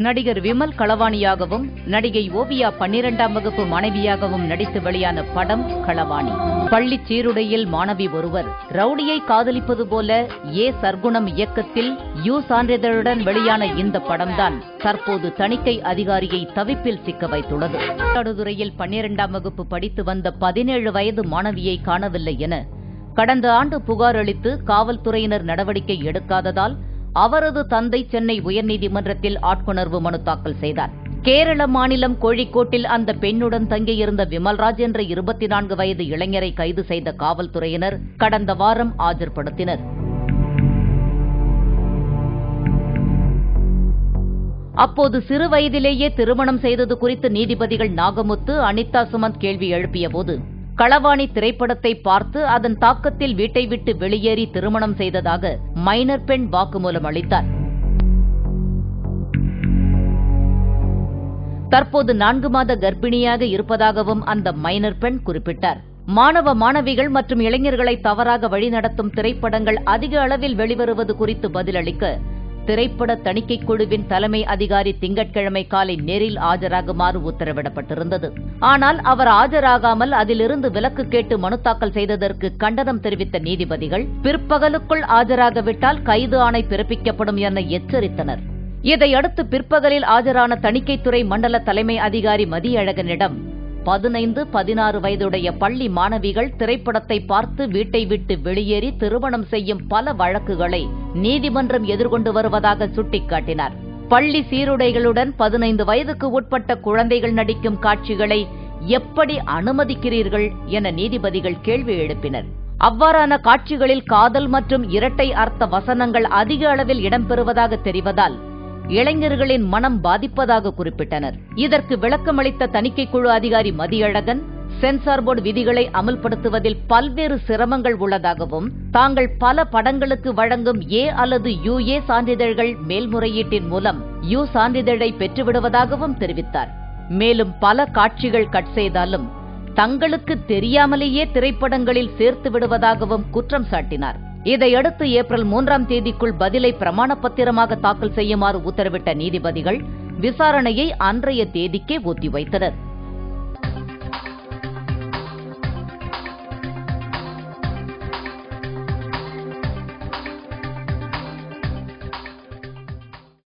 நடிகர் விமல் களவாணியாகவும் நடிகை ஓவியா 12ஆம் வகுப்பு மாணவியாகவும் நடித்து வெளியான படம் களவாணி. பள்ளி சீருடையில் மாணவி ஒருவர் ரவுடியை காதலிப்பது போல சர்க்குணம் இயக்கத்தில் சான்றிதழுடன் வெளியான இந்த படம்தான் தற்போது தணிக்கை அதிகாரியை தவிப்பில் சிக்க வைத்துள்ளது. மயிலாடுதுறையில் 12ஆம் வகுப்பு படித்து வந்த 17 வயது மாணவியை காணவில்லை என கடந்த ஆண்டு புகார் அளித்து காவல்துறையினர் நடவடிக்கை எடுக்காததால் அவரது தந்தை சென்னை உயர்நீதிமன்றத்தில் ஆட்கொணர்வு மனு தாக்கல் செய்தார். கேரள மாநிலம் கோழிக்கோட்டில் அந்த பெண்ணுடன் தங்கியிருந்த விமல்ராஜ் என்ற 24 வயது இளைஞரை கைது செய்த காவல்துறையினர் கடந்த வாரம் ஆஜர்படுத்தினர். அப்போது சிறு வயதிலேயே திருமணம் செய்தது குறித்து நீதிபதிகள் நாகமுத்து, அனிதா சுமந்த் கேள்வி எழுப்பியபோது களவாணி திரைப்படத்தை பார்த்து அதன் தாக்கத்தில் வீட்டை விட்டு வெளியேறி திருமணம் செய்ததாக மைனர் பெண் வாக்குமூலம் அளித்தார். தற்போது 4 மாத கர்ப்பிணியாக இருப்பதாகவும் அந்த மைனர் பெண் குறிப்பிட்டார். மாணவ மாணவிகள் மற்றும் இளைஞர்களை தவறாக வழிநடத்தும் திரைப்படங்கள் அதிக அளவில் வெளிவருவது குறித்து பதிலளிக்க திரைப்பட தணிக்கைக் குழுவின் தலைமை அதிகாரி திங்கட்கிழமை காலை நேரில் ஆஜராகுமாறு உத்தரவிடப்பட்டிருந்தது. ஆனால் அவர் ஆஜராகாமல் அதிலிருந்து விலக்கு கேட்டு மனு தாக்கல் செய்ததற்கு கண்டனம் தெரிவித்த நீதிபதிகள் பிற்பகலுக்குள் ஆஜராகவிட்டால் கைது ஆணை பிறப்பிக்கப்படும் என எச்சரித்தனர். இதையடுத்து பிற்பகலில் ஆஜரான தணிக்கைத்துறை மண்டல தலைமை அதிகாரி மதியழகனிடம் 15, 16 வயதுடைய பள்ளி மாணவிகள் திரைப்படத்தை பார்த்து வீட்டை விட்டு வெளியேறி திருமணம் செய்யும் பல வழக்குகளை நீதிமன்றம் எதிர்கொண்டு வருவதாக சுட்டிக்காட்டினார். பள்ளி சீருடைகளுடன் 15 வயதுக்கு உட்பட்ட குழந்தைகள் நடிக்கும் காட்சிகளை எப்படி அனுமதிக்கிறீர்கள் என நீதிபதிகள் கேள்வி எழுப்பினர். அவ்வாறான காட்சிகளில் காதல் மற்றும் இரட்டை அர்த்த வசனங்கள் அதிக அளவில் இடம்பெறுவதாக தெரிவதால் இளைஞர்களின் மனம் பாதிப்பதாக குறிப்பிட்டனர். இதற்கு விளக்கமளித்த தணிக்கைக்குழு அதிகாரி மதியழகன், சென்சார் போர்டு விதிகளை அமல்படுத்துவதில் பல்வேறு சிரமங்கள் உள்ளதாகவும் தாங்கள் பல படங்களுக்கு வழங்கும் அல்லது UA சான்றிதழ்கள் மேல்முறையீட்டின் மூலம் சான்றிதழை பெற்றுவிடுவதாகவும் தெரிவித்தார். மேலும் பல காட்சிகள் கட் செய்தாலும் தங்களுக்கு தெரியாமலேயே திரைப்படங்களில் சேர்த்து விடுவதாகவும் குற்றம் சாட்டினார். இதையடுத்து ஏப்ரல் 3ஆம் தேதிக்குள் பதிலை பிரமாண பத்திரமாக தாக்கல் செய்யுமாறு உத்தரவிட்ட நீதிபதிகள் விசாரணையை அன்றைய தேதிக்கே ஒத்திவைத்தனர்.